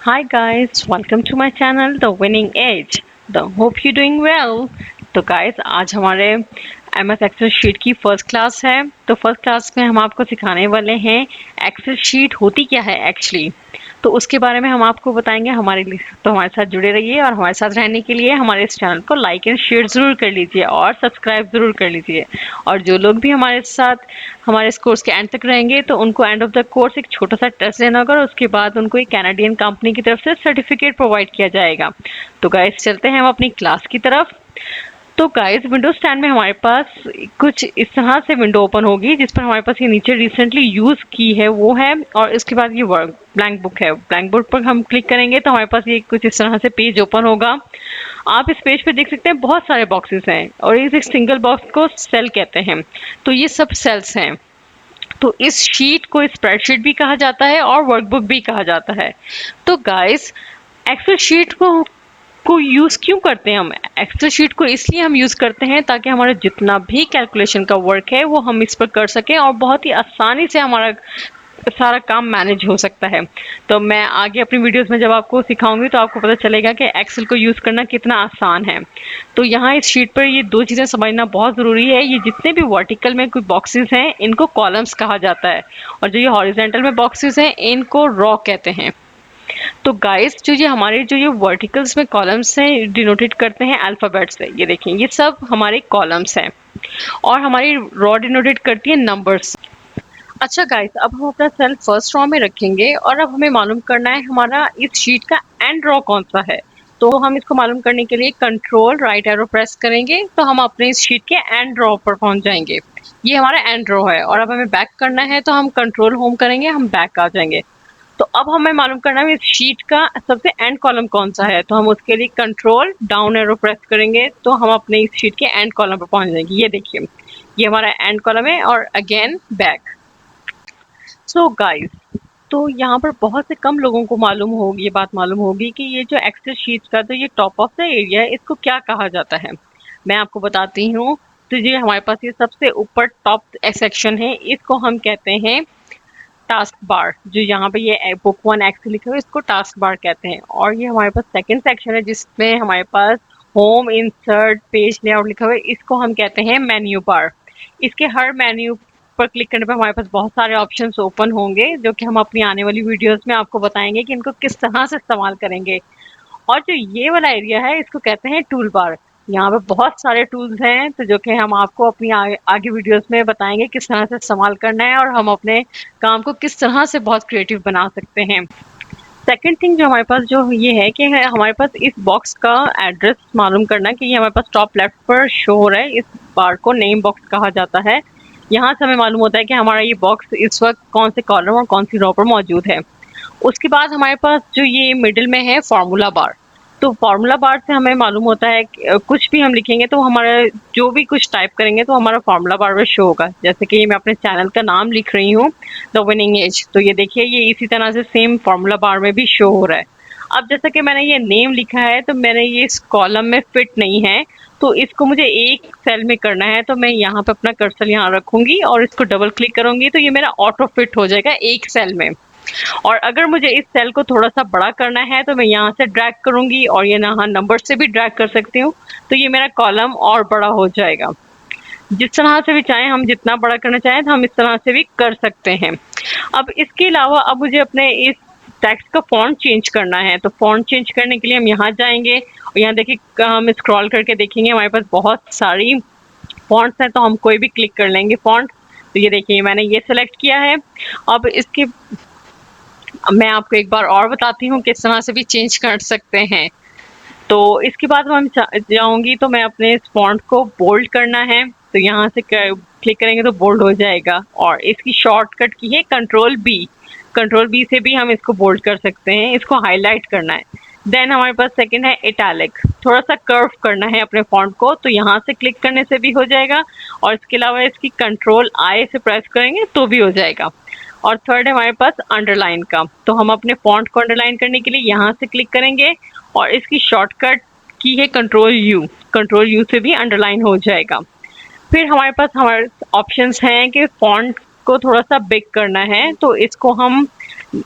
Hi guys, welcome to my channel The Winning Edge. Hope you're doing well. तो guys आज हमारे MS Excel sheet की first class है। तो first class में हम आपको सिखाने वाले हैं एक्सेल शीट होती क्या है एक्चुअली। तो उसके बारे में हम आपको बताएंगे। हमारे लिए तो हमारे साथ जुड़े रहिए और हमारे साथ रहने के लिए हमारे इस चैनल को लाइक एंड शेयर ज़रूर कर लीजिए और सब्सक्राइब ज़रूर कर लीजिए। और जो लोग भी हमारे साथ हमारे इस कोर्स के एंड तक रहेंगे तो उनको एंड ऑफ द कोर्स एक छोटा सा टेस्ट देना होगा और उसके बाद उनको एक कैनेडियन कंपनी की तरफ से सर्टिफिकेट प्रोवाइड किया जाएगा। तो गाइस चलते हैं हम अपनी क्लास की तरफ। तो गाइस विंडोज 10 में हमारे पास कुछ इस तरह से विंडो ओपन होगी जिस पर हमारे पास ये नीचे रिसेंटली यूज की है वो है, और इसके बाद ये वर्क ब्लैंक बुक है। ब्लैंक बुक पर हम क्लिक करेंगे तो हमारे पास ये कुछ इस तरह से पेज ओपन होगा। आप इस पेज पे देख सकते हैं बहुत सारे बॉक्सेस हैं और इस सिंगल बॉक्स को सेल कहते हैं। तो ये सब सेल्स हैं। तो इस शीट को स्प्रेडशीट भी कहा जाता है और वर्कबुक भी कहा जाता है। तो गाइस एक्सेल शीट को यूज क्यों करते हैं हम? एक्सेल शीट को इसलिए हम यूज करते हैं ताकि हमारा जितना भी कैलकुलेशन का वर्क है वो हम इस पर कर सकें और बहुत ही आसानी से हमारा सारा काम मैनेज हो सकता है। तो मैं आगे अपनी वीडियोस में जब आपको सिखाऊंगी तो आपको पता चलेगा कि एक्सेल को यूज़ करना कितना आसान है। तो यहाँ इस शीट पर ये दो चीज़ें समझना बहुत ज़रूरी है। ये जितने भी वर्टिकल में कोई बॉक्सेस हैं इनको कॉलम्स कहा जाता है और जो ये हॉरिजेंटल में बॉक्सेस हैं इनको रॉ कहते हैं। तो गाइस जो ये वर्टिकल्स में कॉलम्स हैं डिनोटेट करते हैं अल्फ़ाबेट से। ये देखें ये सब हमारे कॉलम्स हैं और हमारी रॉ डिनोटेट करती है नंबर्स। अच्छा गाइस अब हम अपना सेल फर्स्ट रो में रखेंगे और अब हमें मालूम करना है हमारा इस शीट का एंड रो कौन सा है। तो हम इसको मालूम करने के लिए कंट्रोल राइट एरो प्रेस करेंगे तो हम अपने इस शीट के एंड रो पर पहुंच जाएंगे। ये हमारा एंड रो है और अब हमें बैक करना है तो हम कंट्रोल होम करेंगे, हम बैक आ जाएंगे। तो अब हमें मालूम करना है इस शीट का सबसे एंड कॉलम कौन सा है। तो हम उसके लिए कंट्रोल डाउन एरो प्रेस करेंगे तो हम अपने इस शीट के एंड कॉलम पर पहुंच जाएंगे। ये देखिए ये हमारा एंड कॉलम है और अगेन बैक। सो गाइस तो यहाँ पर बहुत से कम लोगों को मालूम होगी, ये बात मालूम होगी कि ये जो एक्सेल शीट का जो ये टॉप ऑफ द एरिया है इसको क्या कहा जाता है। मैं आपको बताती हूँ। तो ये हमारे पास ये सबसे ऊपर टॉप सेक्शन है, इसको हम कहते हैं टास्क बार। जो यहाँ पे ये बुक 1 एक्सेल लिखा हुआ है इसको टास्क बार कहते हैं। और ये हमारे पास सेकंड सेक्शन है जिसमें हमारे पास होम इंसर्ट पेज लेआउट लिखा हुआ है, इसको हम कहते हैं मेन्यू बार। इसके हर मेन्यू पर क्लिक करने पर हमारे पास बहुत सारे ऑप्शंस ओपन होंगे जो कि हम अपनी आने वाली वीडियोस में आपको बताएंगे कि इनको किस तरह से इस्तेमाल करेंगे। और जो ये वाला एरिया है इसको कहते हैं टूल बार। यहाँ पे बहुत सारे टूल्स हैं तो जो कि हम आपको अपनी आगे वीडियोस में बताएंगे किस तरह से इस्तेमाल करना है और हम अपने काम को किस तरह से बहुत क्रिएटिव बना सकते हैं। सेकंड थिंग जो हमारे पास जो ये है कि हमारे पास इस बॉक्स का एड्रेस मालूम करना कि ये हमारे पास टॉप लेफ्ट पर शो हो रहा है। इस बार को नेम बॉक्स कहा जाता है। यहाँ से हमें मालूम होता है कि हमारा ये बॉक्स इस वक्त कौन से कॉलम और कौन सी रो पर मौजूद है। उसके बाद हमारे पास जो ये मिडिल में है फार्मूला बार। तो फार्मूला बार से हमें मालूम होता है कि कुछ भी हम लिखेंगे तो हमारा जो भी कुछ टाइप करेंगे तो हमारा फार्मूला बार में शो होगा। जैसे कि मैं अपने चैनल का नाम लिख रही हूँ द विनिंग एज, तो ये देखिए ये इसी तरह से सेम फार्मूला बार में भी शो हो रहा है। अब जैसा कि मैंने ये नेम लिखा है तो मैंने ये इस कॉलम में फिट नहीं है तो इसको मुझे एक सेल में करना है। तो मैं यहाँ पे अपना कर्सर यहाँ रखूंगी और इसको डबल क्लिक करूंगी तो ये मेरा ऑटो फिट हो जाएगा एक सेल में। और अगर मुझे इस सेल को थोड़ा सा बड़ा करना है तो मैं यहाँ से ड्रैग करूंगी और ये यहाँ नंबर से भी ड्रैग कर सकती हूँ तो ये मेरा कॉलम और बड़ा हो जाएगा। जिस तरह से भी चाहें, हम जितना बड़ा करना चाहें तो हम इस तरह से भी कर सकते हैं। अब इसके अलावा अब मुझे अपने इस टेक्स्ट का फॉन्ट चेंज करना है। तो फॉन्ट चेंज करने के लिए हम यहाँ जाएंगे और यहाँ देखिए हम स्क्रॉल करके देखेंगे हमारे पास बहुत सारी फॉन्ट्स हैं तो हम कोई भी क्लिक कर लेंगे फॉन्ट। तो ये देखिए मैंने ये सेलेक्ट किया है। अब इसके मैं आपको एक बार और बताती हूँ किस तरह से भी चेंज कर सकते हैं। तो इसके बाद हम जाऊंगी तो मैं अपने इस फॉन्ट को बोल्ड करना है तो यहाँ से क्लिक करेंगे तो बोल्ड हो जाएगा। और इसकी शॉर्टकट की है कंट्रोल बी से भी हम इसको बोल्ड कर सकते हैं, इसको हाईलाइट करना है। देन हमारे पास सेकंड है इटैलिक, थोड़ा सा कर्व करना है अपने फॉन्ट को तो यहाँ से क्लिक करने से भी हो जाएगा। और इसके अलावा इसकी कंट्रोल आई से प्रेस करेंगे तो भी हो जाएगा। और थर्ड है हमारे पास अंडरलाइन का, तो हम अपने फॉन्ट को अंडरलाइन करने के लिए यहाँ से क्लिक करेंगे और इसकी शॉर्टकट की है कंट्रोल यू से भी अंडरलाइन हो जाएगा। फिर हमारे पास ऑप्शंस हैं कि फॉन्ट को थोड़ा सा बिग करना है तो इसको हम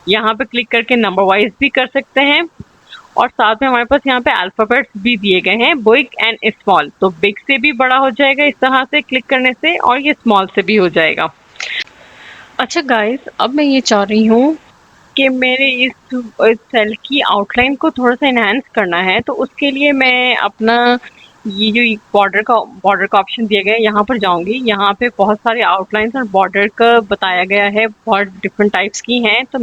यहाँ पे क्लिक करके नंबर वाइज भी कर सकते हैं, और साथ में हमारे पास यहाँ पे अल्फाबेट्स भी दिए गए हैं, बिग एंड स्मॉल। तो बिग से भी बड़ा हो जाएगा इस तरह से क्लिक करने से, और ये स्मॉल से भी हो जाएगा। अच्छा गाइस, अब मैं ये चाह रही हूँ कि मेरे इस सेल की आउटलाइन को थोड़ा सा इनहेंस करना है, तो उसके लिए मैं अपना ये जो बॉर्डर का ऑप्शन दिया गया है यहाँ पर जाऊंगी। यहाँ पे बहुत सारे आउटलाइंस और बॉर्डर का बताया गया है, बहुत डिफरेंट टाइप्स की हैं। तो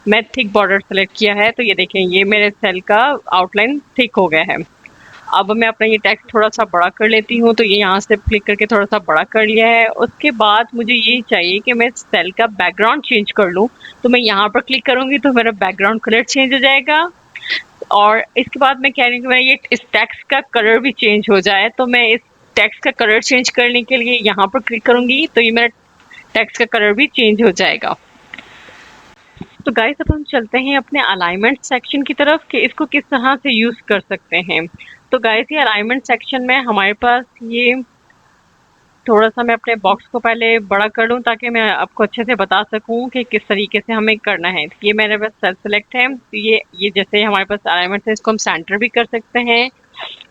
मैं थिक बॉर्डर सेलेक्ट किया है। तो ये देखें, ये मेरे सेल का आउटलाइन थिक हो गया है। अब मैं अपना ये टेक्स्ट थोड़ा सा बड़ा कर लेती हूँ। तो ये यहाँ से क्लिक करके थोड़ा सा बड़ा कर लिया है। उसके बाद मुझे ये चाहिए कि मैं सेल का बैकग्राउंड चेंज कर लूँ। तो मैं यहाँ पर क्लिक करूँगी तो मेरा बैकग्राउंड कलर चेंज हो जाएगा। और इसके बाद मैं कह रही हूँ कि मैं ये इस टेक्स्ट का कलर भी चेंज हो जाए। तो मैं इस टेक्स्ट का कलर चेंज करने के लिए यहाँ पर क्लिक करूँगी, तो ये मेरा टेक्स्ट का कलर भी चेंज हो जाएगा। तो गाइस, अब हम चलते हैं अपने अलाइनमेंट सेक्शन की तरफ कि इसको किस तरह से यूज़ कर सकते हैं। तो गाइस, ये अलाइनमेंट सेक्शन में हमारे पास ये थोड़ा सा मैं अपने बॉक्स को पहले बड़ा कर लूँ ताकि मैं आपको अच्छे से बता सकूँ कि किस तरीके से हमें करना है। ये मेरे पास सेल सेलेक्ट है। तो ये जैसे हमारे पास अलाइनमेंट है, इसको हम सेंटर भी कर सकते हैं,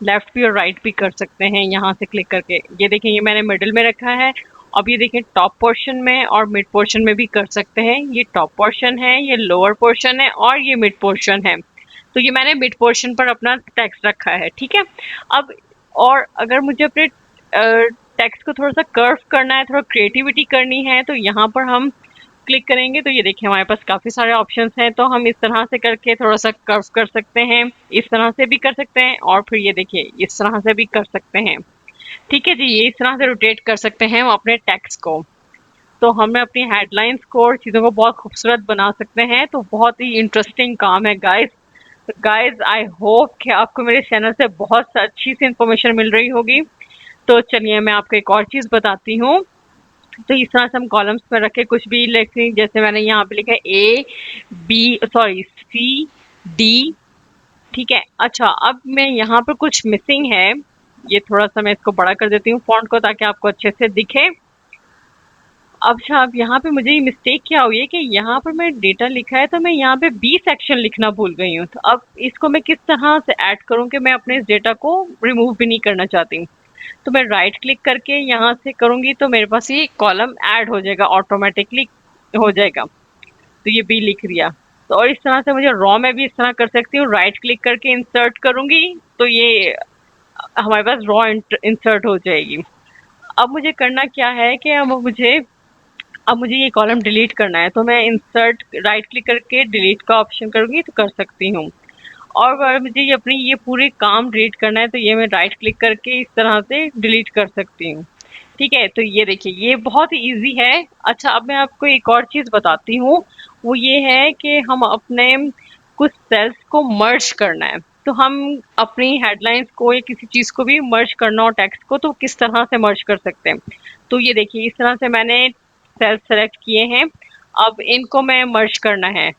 लेफ्ट भी और राइट भी कर सकते हैं यहाँ से क्लिक करके। ये देखें, ये मैंने मिडिल में रखा है। अब ये देखें, टॉप पोर्शन में और मिड पोर्शन में भी कर सकते हैं। ये टॉप पोर्शन है, ये लोअर पोर्शन है, और ये मिड पोर्शन है। तो ये मैंने मिड पोर्शन पर अपना टेक्स्ट रखा है, ठीक है। अब और अगर मुझे अपने टेक्स्ट को थोड़ा सा कर्व करना है, थोड़ा क्रिएटिविटी करनी है, तो यहाँ पर हम क्लिक करेंगे। तो ये देखिए, हमारे पास काफ़ी सारे ऑप्शंस हैं। तो हम इस तरह से करके थोड़ा सा कर्व कर सकते हैं, इस तरह से भी कर सकते हैं, और फिर ये देखिए इस तरह से भी कर सकते हैं। ठीक है जी, ये इस तरह से रोटेट कर सकते हैं हम अपने टेक्स्ट को। तो हमें अपनी हेडलाइंस को और चीज़ों को बहुत खूबसूरत बना सकते हैं। तो बहुत ही इंटरेस्टिंग काम है गाइस। गाइस, आई होप कि आपको मेरे चैनल से बहुत अच्छी सी इंफॉर्मेशन मिल रही होगी। तो चलिए मैं आपको एक और चीज़ बताती हूँ। तो इस तरह से हम कॉलम्स पर रखे कुछ भी लिखें, जैसे मैंने यहाँ पे लिखा है C, ठीक है। अच्छा, अब मैं यहाँ पर कुछ मिसिंग है, ये थोड़ा सा मैं इसको बड़ा कर देती हूँ फॉन्ट को ताकि आपको अच्छे से दिखे। अच्छा, अब यहाँ पे मुझे ये मिस्टेक क्या हुई है कि यहाँ पर मैं डेटा लिखा है तो मैं यहाँ पे बी सेक्शन लिखना भूल गई हूँ। तो अब इसको मैं किस तरह से ऐड करूँ कि मैं अपने इस डेटा को रिमूव भी नहीं करना चाहती हूँ। तो मैं राइट क्लिक करके यहाँ से करूँगी तो मेरे पास ये कॉलम ऐड हो जाएगा, ऑटोमेटिकली हो जाएगा। तो ये बी लिख दिया। तो और इस तरह से मुझे रॉ में भी इस तरह कर सकती हूँ, राइट क्लिक करके इंसर्ट करूँगी तो ये हमारे पास रॉ इंसर्ट हो जाएगी। अब मुझे करना क्या है कि अब मुझे ये कॉलम डिलीट करना है। तो मैं इंसर्ट राइट क्लिक करके डिलीट का ऑप्शन करूँगी तो कर सकती हूँ। और अगर मुझे ये पूरे काम डिलीट करना है तो ये मैं राइट क्लिक करके इस तरह से डिलीट कर सकती हूँ। ठीक है, तो ये देखिए, ये बहुत ही ईजी है। अच्छा, अब मैं आपको एक और चीज़ बताती हूँ, वो ये है कि हम अपने कुछ सेल्स को मर्ज करना है। तो हम अपनी हेडलाइंस को या किसी चीज़ को भी मर्ज करना हो टेक्स्ट को, तो किस तरह से मर्ज कर सकते हैं। तो ये देखिए, इस तरह से मैंने सेल्स सेलेक्ट किए हैं। अब इनको मैं मर्ज करना है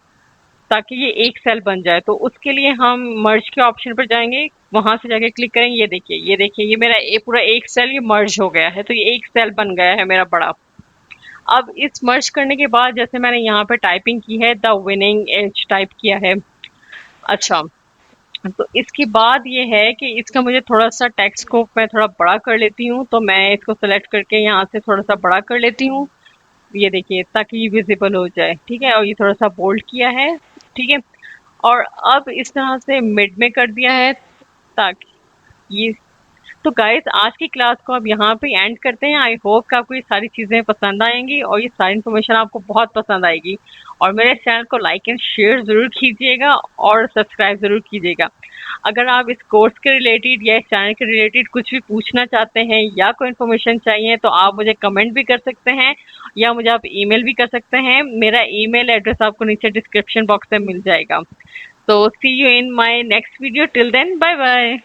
ताकि ये एक सेल बन जाए। तो उसके लिए हम मर्ज के ऑप्शन पर जाएंगे, वहां से जाके क्लिक करेंगे। ये देखिए ये मेरा पूरा एक सेल ये मर्ज हो गया है। तो ये एक सेल बन गया है मेरा बड़ा। अब इस मर्ज करने के बाद जैसे मैंने यहाँ पे टाइपिंग की है, द विनिंग एज टाइप किया है। अच्छा, तो इसके बाद ये है कि इसका मुझे थोड़ा सा टेक्स्ट को मैं थोड़ा बड़ा कर लेती हूँ। तो मैं इसको सेलेक्ट करके यहाँ से थोड़ा सा बड़ा कर लेती हूँ। ये देखिए, ताकि ये विजिबल हो जाए। ठीक है, और ये थोड़ा सा बोल्ड किया है। ठीक है, और अब इस तरह से मिड में कर दिया है ताकि ये। तो गाइस, आज की क्लास को अब यहाँ पे एंड करते हैं। आई होप कि आपको ये सारी चीज़ें पसंद आएंगी और ये सारी इन्फॉर्मेशन आपको बहुत पसंद आएगी। और मेरे चैनल को लाइक एंड शेयर ज़रूर कीजिएगा और सब्सक्राइब ज़रूर कीजिएगा। अगर आप इस कोर्स के रिलेटेड या इस चैनल के रिलेटेड कुछ भी पूछना चाहते हैं या कोई इन्फॉर्मेशन चाहिए तो आप मुझे कमेंट भी कर सकते हैं या मुझे आप ईमेल भी कर सकते हैं। मेरा ईमेल एड्रेस आपको नीचे डिस्क्रिप्शन बॉक्स में मिल जाएगा। तो see you in my next video. Till then, bye bye.